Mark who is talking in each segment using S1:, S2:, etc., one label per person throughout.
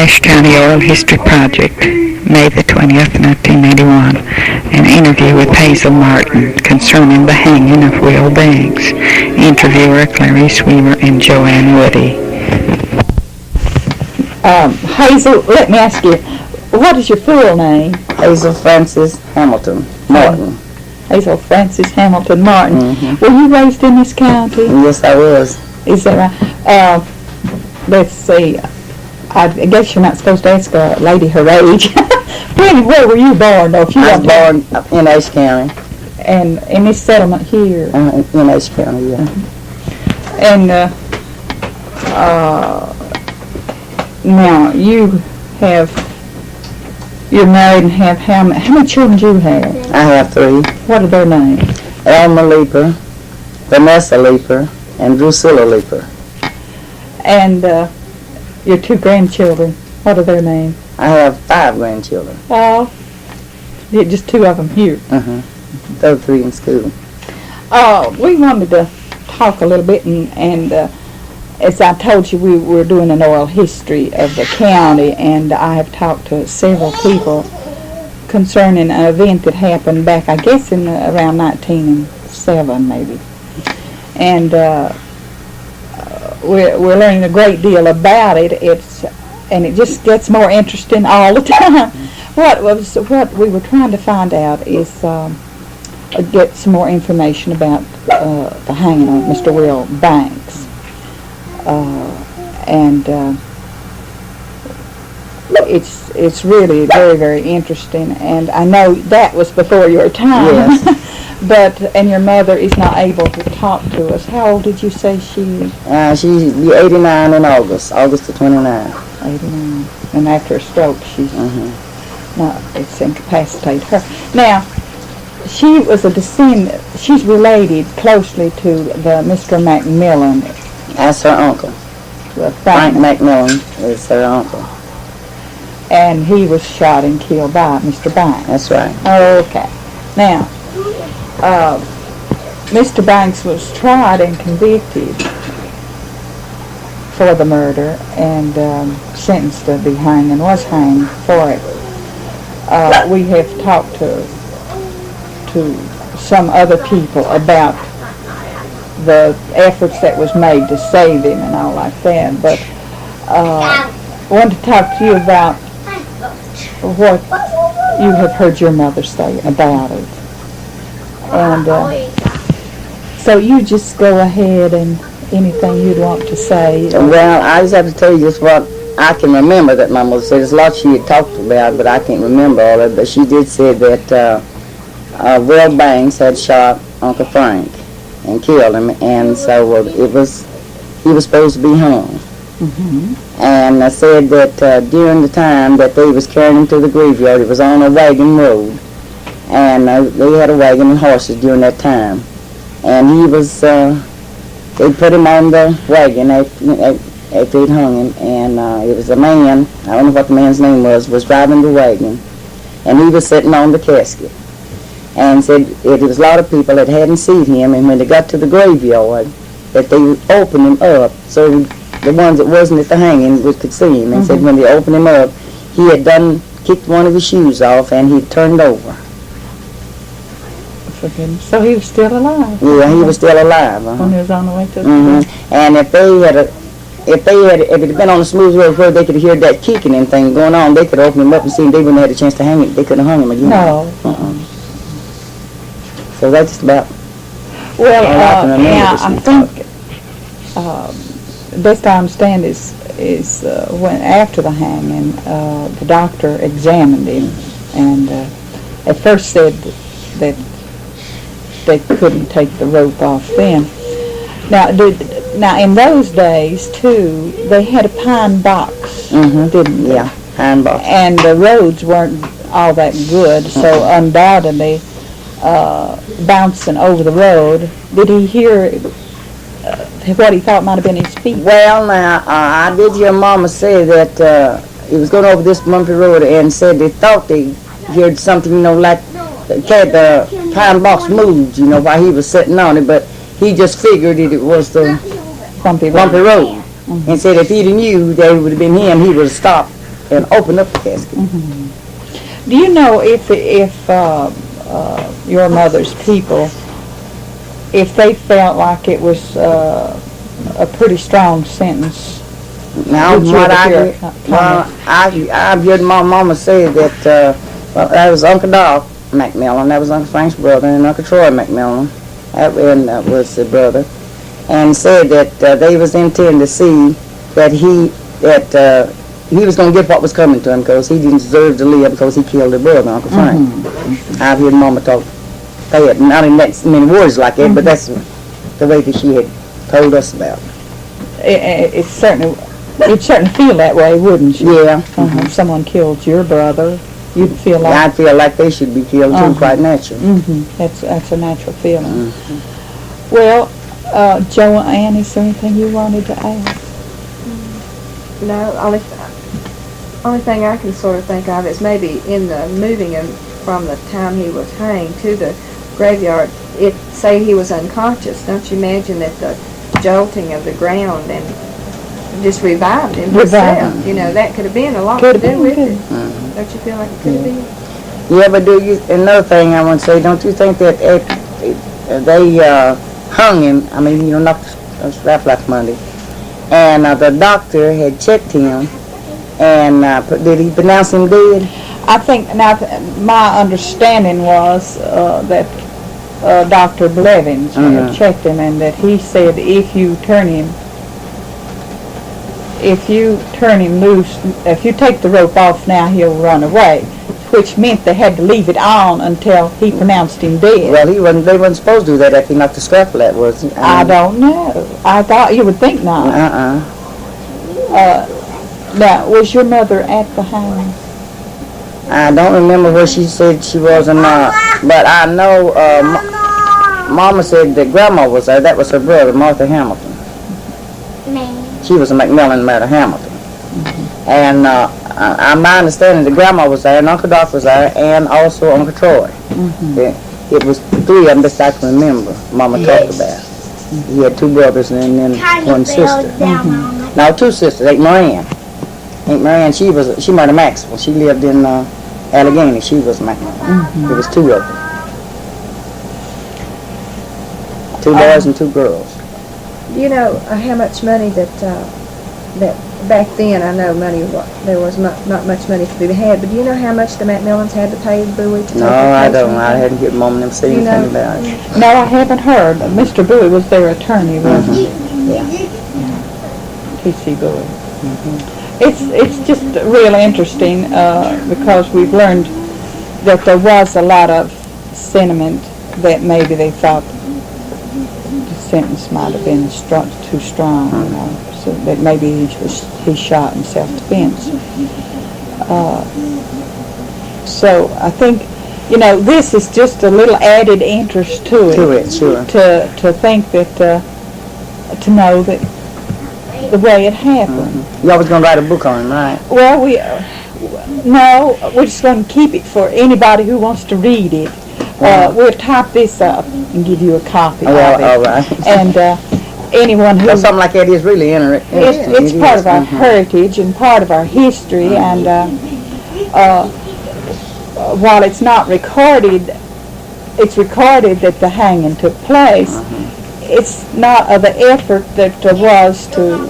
S1: Ashe County Oral History Project, May the 20th, 1981, an interview with Hazel Martin concerning the hanging of Will Banks. Interviewer Clarice Weaver and Joanne Woody.
S2: Hazel, let me ask you, what is your full name?
S3: Hazel Francis Hamilton Martin.
S2: Hazel Francis Hamilton Martin.
S3: Mm-hmm.
S2: Were you raised in this county?
S3: Yes, I was.
S2: Is that right? Let's see. I guess you're not supposed to ask a lady her age. Where were you born, though? If you
S3: I was born in Ashe County.
S2: And in this settlement here?
S3: In Ashe County, yeah.
S2: And now you're married and have how many children do you have?
S3: I have 3.
S2: What are their names?
S3: Elma Leeper, Vanessa Leeper, and Drusilla Leeper.
S2: And your 2 grandchildren, what are their names?
S3: I have 5 grandchildren.
S2: Oh, just 2 of them here.
S3: Those 3 in school.
S2: We wanted to talk a little bit, and as I told you, we were doing an oral history of the county, and I have talked to several people concerning an event that happened back, I guess, in around 1907, maybe. And we're learning a great deal about it. And it just gets more interesting all the time. What we were trying to find out is get some more information about the hanging of Mr. Will Banks. It's really very, very interesting, and I know that was before your time.
S3: Yes.
S2: And your mother is not able to talk to us. How old did you say she is?
S3: She'll be 89 in August the 29th.
S2: 89. And after a stroke, it's incapacitated her. Now, she was a descendant. She's related closely to the Mr. Macmillan.
S3: That's her uncle. Frank Macmillan is her uncle.
S2: And he was shot and killed by Mr. Banks.
S3: That's right.
S2: Okay. Now, Mr. Banks was tried and convicted for the murder and sentenced to be hanged and was hanged for it. We have talked to some other people about the efforts that was made to save him and all like that, but I wanted to talk to you about what you have heard your mother say about it. And so you just go ahead and anything you'd want to say.
S3: Well, I just have to tell you just what I can remember that my mother said. There's a lot she had talked about, but I can't remember all of it. But she did say that Will Banks had shot Uncle Frank and killed him, and so he was supposed to be hung. And I said that during the time that they was carrying him to the graveyard, it was on a wagon road, and they had a wagon and horses during that time, and he was they put him on the wagon after they'd hung him, and it was a man, I don't know what the man's name was driving the wagon, and he was sitting on the casket, and said there was a lot of people that hadn't seen him, and when they got to the graveyard, that they opened him up so the ones that wasn't at the hanging could see him, and said when they opened him up, he had kicked one of his shoes off, and he turned over.
S2: So he was still alive.
S3: Yeah, he was still alive.
S2: When he was on the way to the
S3: And if it had been on a smooth road where they could hear that kicking and thing going on, they could open him up and see him. They wouldn't have had a chance to hang him. They couldn't have hung him again.
S2: No.
S3: So that's just about.
S2: Well, I think best I understand is when after the hanging, the doctor examined him and at first said that they couldn't take the rope off then. Now in those days too, they had a pine box, didn't they?
S3: Yeah, pine box.
S2: And the roads weren't all that good, so undoubtedly bouncing over the road. Did he hear what he thought might have been his feet?
S3: Well, now, I did hear Mama say that he was going over this bumpy road and said they thought they heard something, like the pine box moved, while he was sitting on it, but he just figured it was the bumpy road. And said if he'd have knew that it would have been him, he would have stopped and opened up the casket.
S2: Do you know if your mother's people, if they felt like it was a pretty strong sentence?
S3: Now,
S2: Would you
S3: what
S2: ever
S3: I
S2: hear a
S3: well, I heard my mama say that well, that was Uncle Doc McMillan, that was Uncle Frank's brother, and Uncle Troy McMillan, that was the brother, and said that they was intending to see that he was going to get what was coming to him because he didn't deserve to live because he killed their brother, Uncle Frank. I've heard Mama talk, say it, not in that many words like that, but that's the way that she had told us about it.
S2: You'd certainly feel that way, wouldn't you?
S3: Yeah.
S2: If someone killed your brother, you'd feel like...
S3: I'd feel like they should be killed too, quite natural.
S2: That's a natural feeling. Well, Joanne, is there anything you wanted to ask?
S4: No, only thing I can sort of think of is maybe in the moving him from the time he was hanged to the graveyard, say he was unconscious. Don't you imagine that the jolting of the ground and just revived him himself? You know, that could have been a lot to do with it. Don't you feel like it could have been?
S3: Yeah, but another thing I want to say, don't you think that they hung him, I mean, not strap like Monday, and the doctor had checked him, and did he pronounce him dead?
S2: I think, now, my understanding was that Dr. Blevins had checked him, and that he said if you turn him loose, if you take the rope off now, he'll run away, which meant they had to leave it on until he pronounced him dead.
S3: Well, they wasn't supposed to do that after he knocked the scalpel out, was he?
S2: I don't know. I thought you would think not. Now, was your mother at the hanging?
S3: I don't remember where she said she was or not, but I know Mama said that Grandma was there. That was her brother, Martha Hamilton. She was a McMillan and married a Hamilton. And my understanding that Grandma was there, and Uncle Doc was there, and also Uncle Troy. It was three of them that I can remember Mama talked about. He had two brothers and then one sister. No, two sisters. Aunt Marianne, she married a Maxwell. She lived in Allegheny. She was McMillan. There was two of them. Two boys and two girls.
S4: Do you know how much money that back then, I know there was not much money to be had, but do you know how much the McMillans had to pay Bowie to take
S3: No, I don't. I hadn't get Mom and them say anything about it.
S2: No, I haven't heard. Mr. Bowie was their attorney, wasn't he?
S3: Yeah.
S2: T.C. Bowie. It's just really interesting because we've learned that there was a lot of sentiment that maybe they thought the sentence might have been too strong, you know, so that maybe he shot in self-defense. So I think, you know, this is just a little added interest to it.
S3: To it, sure.
S2: To think that, to know that the way it happened.
S3: You always gonna write a book on him, right?
S2: Well, no, we're just going to keep it for anybody who wants to read it. We'll type this up and give you a copy of it.
S3: All right.
S2: And anyone who...
S3: Well, something like that is really interesting.
S2: It's part of our heritage and part of our history, and while it's not recorded, it's recorded that the hanging took place. It's not of the effort that there was to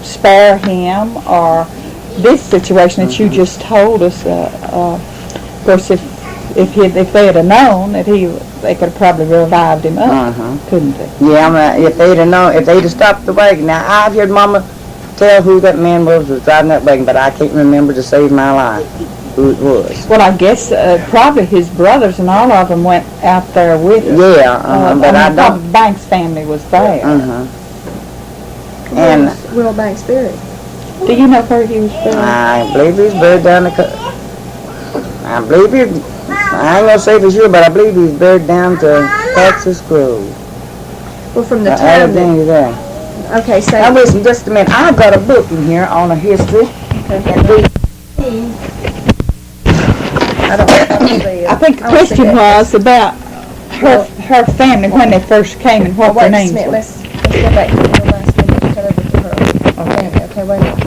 S2: spare him, or this situation that you just told us. Of course, if they had known that they could have probably revived him up, couldn't they?
S3: Yeah, if they'd have known, if they'd have stopped the wagon. Now, I've heard Mama tell who that man was driving that wagon, but I can't remember to save my life who it was.
S2: Well, I guess probably his brothers and all of them went out there with him.
S3: Yeah, but I don't.
S2: Banks' family was there.
S3: And
S4: Will Banks buried?
S2: Do you know where he was buried?
S3: I believe he's buried down I ain't gonna say for sure, but I believe he's buried down to Texas Grove.
S4: Well, from the time that...
S3: there.
S4: Okay, so...
S3: Now listen, just a minute. I've got a book in here on a history.
S2: I think the question was about her family when they first came and what their names were.
S4: Let's go back to the last one. Turn over to her. Okay, wait a minute.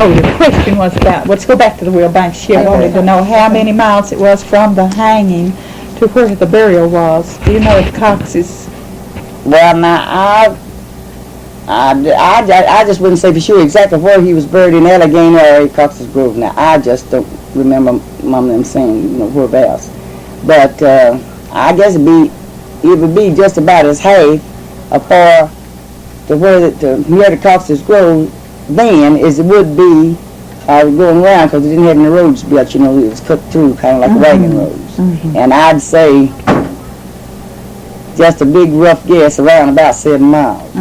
S2: Oh, the question was about, let's go back to the Will Banks. She wanted to know how many miles it was from the hanging to where the burial was. Do you know if Cox is...
S3: Well, now, I just wouldn't say for sure exactly where he was buried in Allegheny or Cox's Grove. Now, I just don't remember Mom and them saying, whereabouts. But I guess it would be just about as half far to where near the Cox's Grove then as it would be going around, because it didn't have any roads built, it was cut through kind of like wagon roads. And I'd say just a big rough guess around about 7 miles.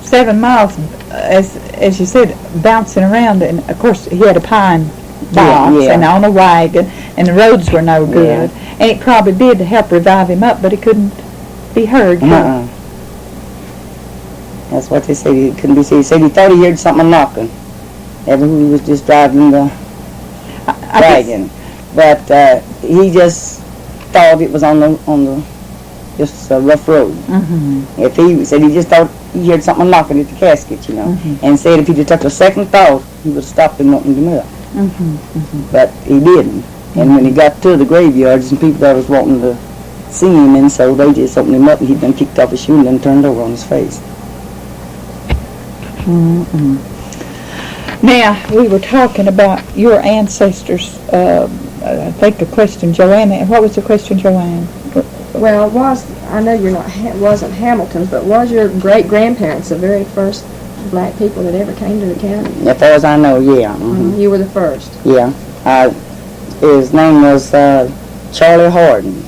S2: 7 miles, as you said, bouncing around, and of course he had a pine box and on a wagon, and the roads were no good, and it probably did help revive him up, but he couldn't be heard.
S3: That's what they said. He couldn't be seen. He said he thought he heard something knocking. Ever he was just driving the wagon, but he just thought it was on the just a rough road. If he said he just thought he heard something knocking at the casket, and said if he'd have took a second thought, he would have stopped and opened him up. But he didn't. And when he got to the graveyard, some people that was wanting to see him, and so they just opened him up, and he'd been kicked off his shoe and then turned over on his face.
S2: Now, we were talking about your ancestors. I think the question, Joanne, what was the question, Joanne?
S4: Well, I know you're not, wasn't Hamilton's, but was your great-grandparents the very first black people that ever came to the county?
S3: As far as I know, yeah.
S4: You were the first?
S3: Yeah. His name was Charlie Harden.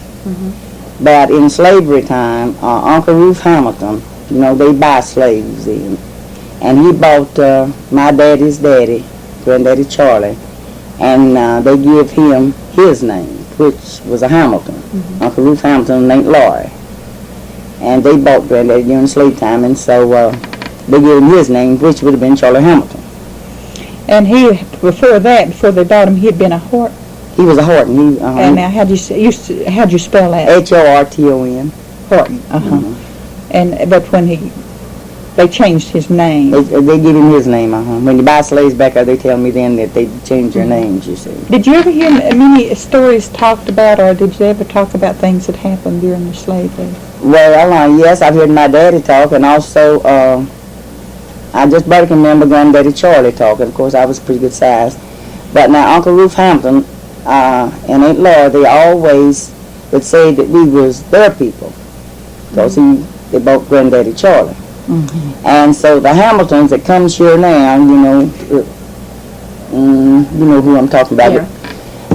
S3: But in slavery time, Uncle Ruth Hamilton, they buy slaves then. And he bought my daddy's daddy, Granddaddy Charlie, and they give him his name, which was a Hamilton. Uncle Ruth Hamilton and Aunt Laurie. And they bought Granddaddy during slave time, and so they gave him his name, which would have been Charlie Hamilton.
S2: And before they bought him, he had been a Horton.
S3: He was a Horton.
S2: And now, how'd you spell that?
S3: Horton.
S2: Horton. But when they changed his name.
S3: They give him his name, When you buy slaves back there, they tell me then that they changed their names, you see.
S2: Did you ever hear many stories talked about, or did you ever talk about things that happened during the slavery?
S3: Well, yes, I've heard my daddy talk, and also I just barely can remember Granddaddy Charlie talking. Of course, I was pretty good size. But now, Uncle Ruth Hampton and Aunt Laura, they always would say that we was their people, because they bought Granddaddy Charlie. And so the Hamiltons that comes here now, you know who I'm talking about.
S4: Yeah.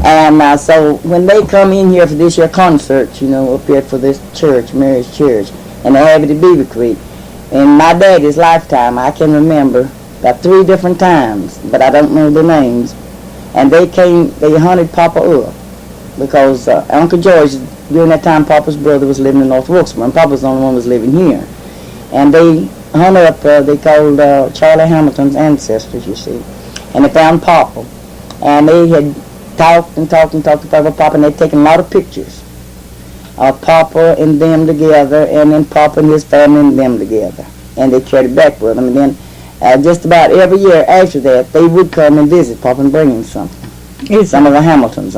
S3: And so when they come in here for this year concert, up here for this church, Mary's Church, and they have it at Beaver Creek, in my daddy's lifetime, I can remember about 3 different times, but I don't know the names. And they hunted Papa up because Uncle George, during that time, Papa's brother was living in North Wilkesboro, and Papa's the only one was living here. And they hunted up, they called Charlie Hamilton's ancestors, you see. And they found Papa. And they had talked to Papa, and they'd taken a lot of pictures of Papa and them together, and then Papa and his family and them together. And they carried it back with them. And then just about every year after that, they would come and visit Papa and bring him something. Some of the Hamiltons,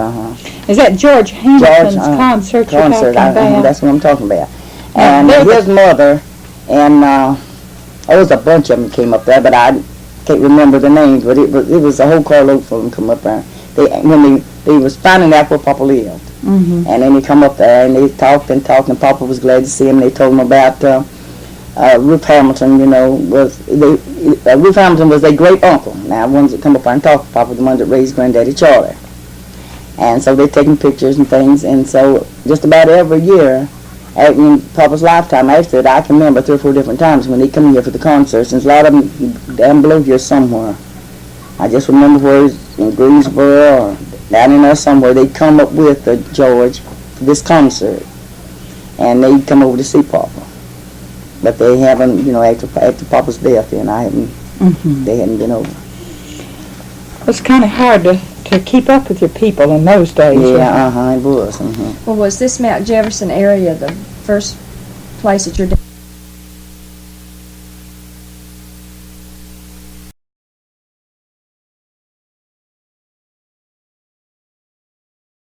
S2: Is that George Hamilton's concert you're talking about?
S3: That's what I'm talking about. And his mother, and there was a bunch of them came up there, but I can't remember the names, but it was a whole carload for them come up there. When they was finding out where Papa lived. And then they come up there, and they talked, and Papa was glad to see him. They told him about Ruth Hamilton, Ruth Hamilton was their great uncle. Now, the ones that come up there and talk to Papa, the ones that raised Granddaddy Charlie. And so they're taking pictures and things, and so just about every year, in Papa's lifetime, after that, I can remember 3 or 4 different times when they come here for the concerts, and a lot of them down below here somewhere. I just remember where it was in Greensboro or down in there somewhere, they'd come up with George for this concert, and they'd come over to see Papa. But they haven't, after Papa's death, then they hadn't been over.
S2: It's kind of hard to keep up with your people in those days.
S3: Yeah, it was.
S4: Well, was this Mount Jefferson area the first place that your dad